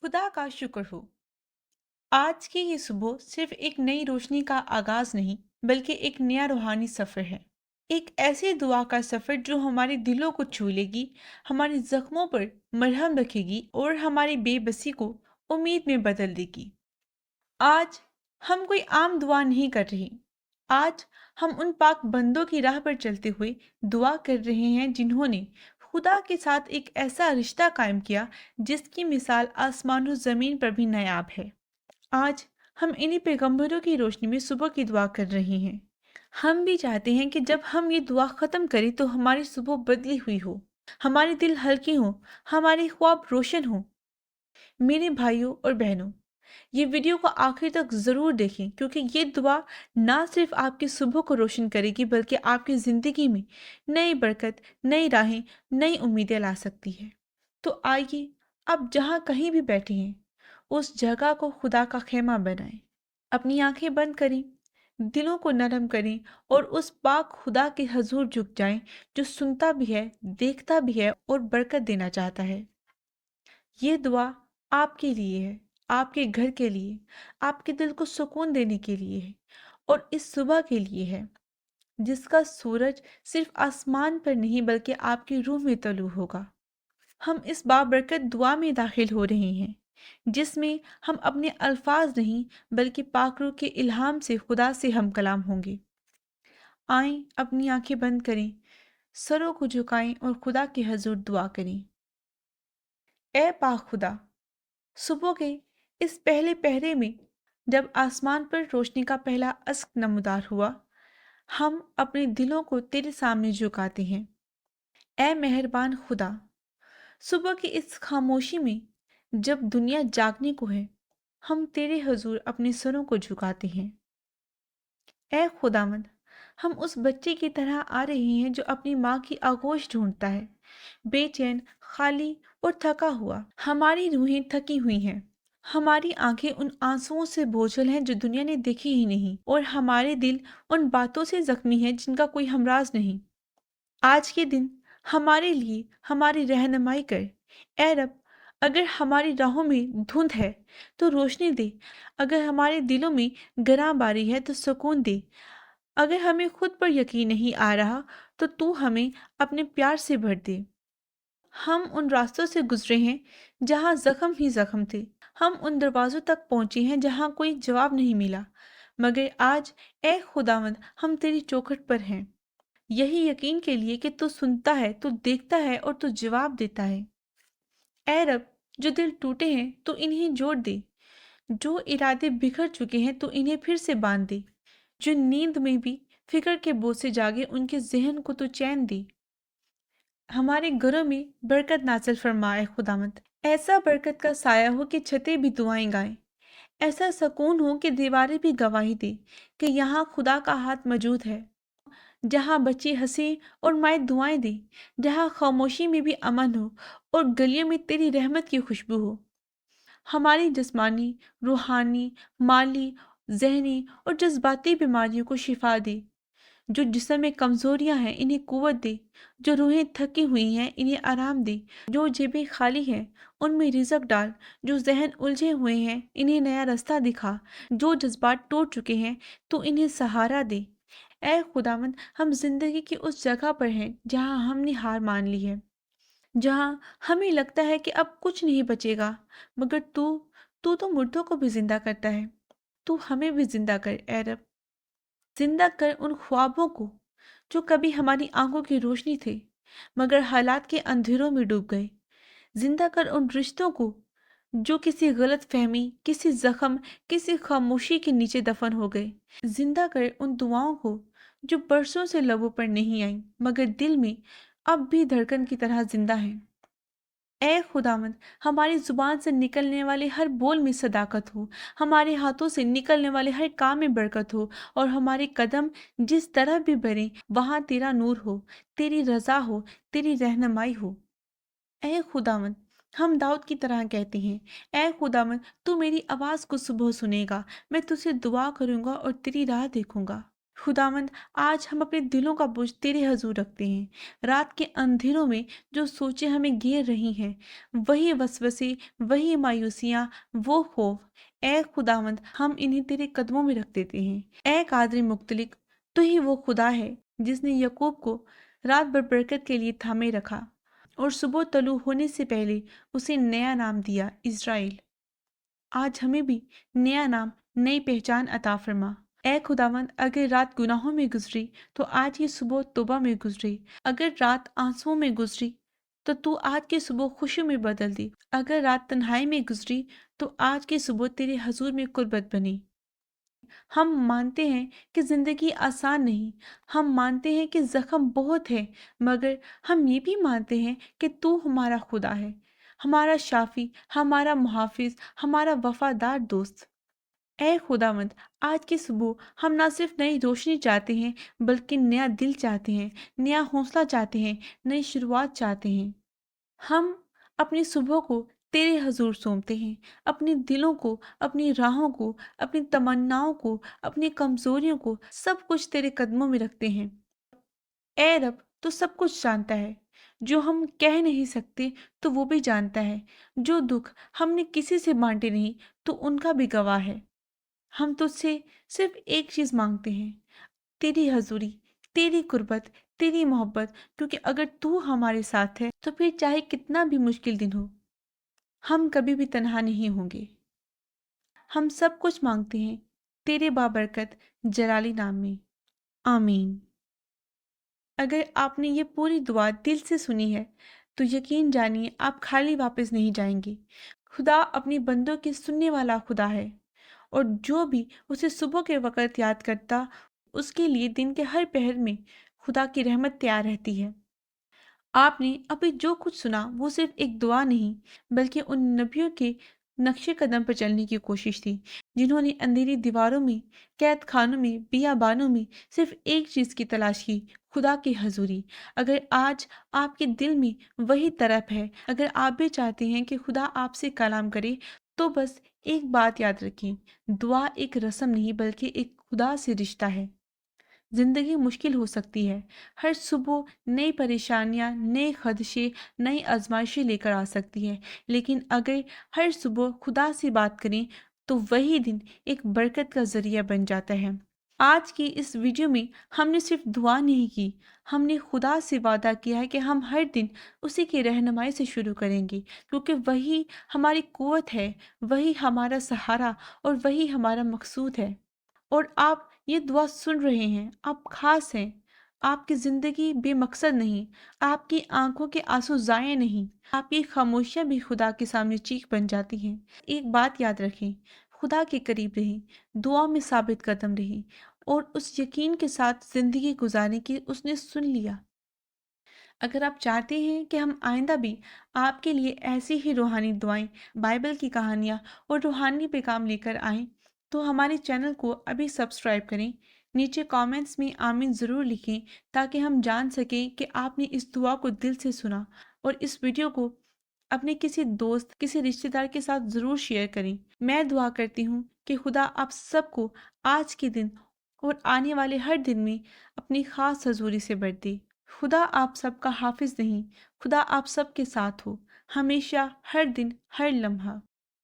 खुदा का शुक्र हो। आज की ये सुबह सिर्फ एक नई रोशनी का आगाज नहीं, बल्कि एक नया रूहानी सफर है। एक ऐसी दुआ का सफर जो हमारे दिलों को छू लेगी, हमारे जख्मों पर मरहम रखेगी और हमारी बेबसी को उम्मीद में बदल देगी। आज हम कोई आम दुआ नहीं कर रहे। आज हम उन पाक बंदों की राह पर चलते हुए दुआ कर रहे हैं जिन्होंने खुदा के साथ एक ऐसा रिश्ता कायम किया जिसकी मिसाल आसमान और ज़मीन पर भी नायाब है। आज हम इन्हीं पैगंबरों की रोशनी में सुबह की दुआ कर रहे हैं। हम भी चाहते हैं कि जब हम ये दुआ ख़त्म करें तो हमारी सुबह बदली हुई हो, हमारे दिल हल्के हों, हमारे ख्वाब रोशन हों। मेरे भाइयों और बहनों, ये वीडियो को आखिर तक ज़रूर देखें क्योंकि ये दुआ ना सिर्फ आपकी सुबह को रोशन करेगी बल्कि आपकी ज़िंदगी में नई बरकत, नई राहें, नई उम्मीदें ला सकती है। तो आइए, आप जहाँ कहीं भी बैठे हैं, उस जगह को खुदा का खेमा बनाएं। अपनी आंखें बंद करें, दिलों को नरम करें और उस पाक खुदा के हजूर झुक जाएं जो सुनता भी है, देखता भी है और बरकत देना चाहता है। ये दुआ आपके लिए है, आपके घर के लिए, आपके दिल को सुकून देने के लिए है और इस सुबह के लिए है जिसका सूरज सिर्फ आसमान पर नहीं बल्कि आपकी रूह में तलू होगा। हम इस बाबरकत दुआ में दाखिल हो रहे हैं जिसमें हम अपने अल्फाज नहीं बल्कि पाक रूह के इल्हाम से खुदा से हम कलाम होंगे। आएं, अपनी आंखें बंद करें, सरों को झुकाएं और खुदा के हजूर दुआ करें। ए पाक खुदा, सुबह के इस पहले पहरे में जब आसमान पर रोशनी का पहला अस्क नमूदार हुआ, हम अपने दिलों को तेरे सामने झुकाते हैं। ए मेहरबान खुदा, सुबह की इस खामोशी में जब दुनिया जागने को है, हम तेरे हजूर अपने सरों को झुकाते हैं। ए खुदावंद, हम उस बच्चे की तरह आ रहे हैं जो अपनी माँ की आगोश ढूंढता है, बेचैन, खाली और थका हुआ। हमारी रूहें थकी हुई हैं, हमारी आंखें उन आंसुओं से बोझल हैं जो दुनिया ने देखी ही नहीं, और हमारे दिल उन बातों से जख्मी हैं जिनका कोई हमराज नहीं। आज के दिन हमारे लिए हमारी रहनुमाई कर। ए रब, अगर हमारी राहों में धुंध है तो रोशनी दे, अगर हमारे दिलों में गराबारी है तो सुकून दे, अगर हमें खुद पर यकीन नहीं आ रहा तो तू हमें अपने प्यार से भर दे। हम उन रास्तों से गुजरे हैं जहाँ जख्म ही जख्म थे, हम उन दरवाजों तक पहुंचे हैं जहाँ कोई जवाब नहीं मिला, मगर आज ए खुदावंद हम तेरी चौखट पर हैं, यही यकीन के लिए कि तू सुनता है, तू देखता है और तू जवाब देता है। ऐ रब, जो दिल टूटे हैं तू इन्हें जोड़ दे, जो इरादे बिखर चुके हैं तो इन्हें फिर से बांध दे, जो नींद में भी फिक्र के बोझ से जागे उनके जहन को तो चैन दे। हमारे घरों में बरकत नाजिल फरमाए खुदावंद, ऐसा बरकत का साया हो कि छतें भी दुआएं गाएं, ऐसा सुकून हो कि दीवारें भी गवाही दे कि यहाँ खुदा का हाथ मौजूद है, जहाँ बच्चे हंसे और माएँ दुआएं दें, जहाँ खामोशी में भी अमन हो और गलियों में तेरी रहमत की खुशबू हो। हमारी जिस्मानी, रूहानी, माली, जहनी और जज्बाती बीमारियों को शिफा दे। जो जिस्म में कमजोरियां हैं इन्हें कुव्वत दे, जो रूहें थकी हुई हैं इन्हें आराम दे, जो जेबें खाली हैं उनमें रिज़्क डाल, जो जहन उलझे हुए हैं इन्हें नया रास्ता दिखा, जो जज्बात टूट चुके हैं तो इन्हें सहारा दे। ऐ खुदावंद, हम जिंदगी की उस जगह पर हैं जहां हमने हार मान ली है, जहां हमें लगता है कि अब कुछ नहीं बचेगा, मगर तू तू तो मुर्दों को भी जिंदा करता है। तू हमें भी जिंदा कर ऐ रब, जिंदा कर उन ख्वाबों को जो कभी हमारी आंखों की रोशनी थे मगर हालात के अंधेरों में डूब गए। जिंदा कर उन रिश्तों को जो किसी गलत फहमी, किसी जख्म, किसी खामोशी के नीचे दफन हो गए। जिंदा कर उन दुआओं को जो बरसों से लबों पर नहीं आई मगर दिल में अब भी धड़कन की तरह जिंदा है। ऐ खुदावंद, हमारी जुबान से निकलने वाले हर बोल में सदाकत हो, हमारे हाथों से निकलने वाले हर काम में बरकत हो और हमारे कदम जिस तरह भी बढ़े वहां तेरा नूर हो, तेरी रजा हो, तेरी रहनुमाई हो। ऐ खुदावंद, हम दाऊद की तरह कहते हैं, ऐ खुदावंद, तू मेरी आवाज़ को सुबह सुनेगा, मैं तुझसे दुआ करूंगा और तेरी राह देखूंगा। खुदावंद, आज हम अपने दिलों का बोझ तेरे हजूर रखते हैं। रात के अंधेरों में जो सोचें हमें घेर रही हैं, वही वसवसे, वही मायूसियाँ, वो खौफ, ए खुदावंद, हम इन्हें तेरे कदमों में रख देते हैं। ए कादर मुख्तलिक, तू ही वो खुदा है जिसने यकूब को रात भर बरकत के लिए थामे रखा और सुबह तलू होने से पहले उसे नया नाम दिया, इज़राइल। आज हमें भी नया नाम, नई पहचान अता फरमा। ए खुदावंद, अगर रात गुनाहों में गुजरी तो आज की सुबह तौबा में गुजरी। अगर रात आंसुओं में गुजरी तो तू आज की सुबह खुशी में बदल दी। अगर रात तन्हाई में गुजरी तो आज की सुबह तेरे हजूर में कुर्बत बनी। हम मानते हैं कि ज़िंदगी आसान नहीं, हम मानते हैं कि ज़ख्म बहुत है, मगर हम ये भी मानते हैं कि तू हमारा खुदा है, हमारा शाफी, हमारा मुहाफिज, हमारा वफादार दोस्त। ए खुदावंद, आज की सुबह हम ना सिर्फ नई रोशनी चाहते हैं, बल्कि नया दिल चाहते हैं, नया हौसला चाहते हैं, नई शुरुआत चाहते हैं। हम अपनी सुबह को तेरे हजूर सौंपते हैं, अपने दिलों को, अपनी राहों को, अपनी तमन्नाओं को, अपनी कमजोरियों को, सब कुछ तेरे कदमों में रखते हैं। ए रब, तू सब कुछ जानता है, जो हम कह नहीं सकते तो वो भी जानता है, जो दुख हमने किसी से बांटे नहीं तो उनका भी गवाह है। हम तुझसे सिर्फ एक चीज मांगते हैं, तेरी हजूरी, तेरी कुर्बत, तेरी मोहब्बत, क्योंकि अगर तू हमारे साथ है तो फिर चाहे कितना भी मुश्किल दिन हो, हम कभी भी तन्हा नहीं होंगे। हम सब कुछ मांगते हैं तेरे बाबरकत जलाली नाम में, आमीन। अगर आपने ये पूरी दुआ दिल से सुनी है तो यकीन जानिए आप खाली वापस नहीं जाएंगे। खुदा अपनी बंदों की सुनने वाला खुदा है, और जो भी उसे सुबह के वक़्त याद करता, उसके लिए दिन के हर पहर में खुदा की रहमत तैयार रहती है। आपने अभी जो कुछ सुना वो सिर्फ एक दुआ नहीं, बल्कि उन नबियों के नक्शे कदम पर चलने की कोशिश थी, जिन्होंने अंधेरी दीवारों में, कैद खानों में, बियाबानों में सिर्फ एक चीज़ की तलाश की, खुदा की हजूरी। अगर आज आपके दिल में वही तड़प है, अगर आप भी चाहते हैं कि खुदा आपसे कलाम करे, तो बस एक बात याद रखें, दुआ एक रस्म नहीं बल्कि एक खुदा से रिश्ता है। जिंदगी मुश्किल हो सकती है, हर सुबह नई परेशानियां, नए खदशे, नई आजमाइशें लेकर आ सकती है, लेकिन अगर हर सुबह खुदा से बात करें तो वही दिन एक बरकत का जरिया बन जाता है। आज की इस वीडियो में हमने सिर्फ दुआ नहीं की, हमने खुदा से वादा किया है कि हम हर दिन उसी की रहनुमाई से शुरू करेंगे, क्योंकि वही हमारी कुव्वत है, वही हमारा सहारा और वही हमारा मकसूद है। और आप ये दुआ सुन रहे हैं, आप खास हैं, आपकी ज़िंदगी बेमकसद नहीं, आपकी आंखों के आंसू ज़ाया नहीं, आपकी खामोशियाँ भी खुदा के सामने चीख बन जाती हैं। एक बात याद रखें, खुदा के करीब रहें, दुआ में साबित कदम रहें और उस यकीन के साथ ज़िंदगी गुजारें कि उसने सुन लिया। अगर आप चाहते हैं कि हम आइंदा भी आपके लिए ऐसी ही रूहानी दुआएं, बाइबल की कहानियाँ और रूहानी पैगाम लेकर आएं, तो हमारे चैनल को अभी सब्सक्राइब करें। नीचे कमेंट्स में आमीन ज़रूर लिखें, ताकि हम जान सकें कि आपने इस दुआ को दिल से सुना, और इस वीडियो को अपने किसी दोस्त, किसी रिश्तेदार के साथ ज़रूर शेयर करें। मैं दुआ करती हूँ कि खुदा आप सबको आज के दिन और आने वाले हर दिन में अपनी खास हजूरी से भर दे। खुदा आप सबका हाफिज नहीं, खुदा आप सबके साथ हो, हमेशा, हर दिन, हर लम्हा।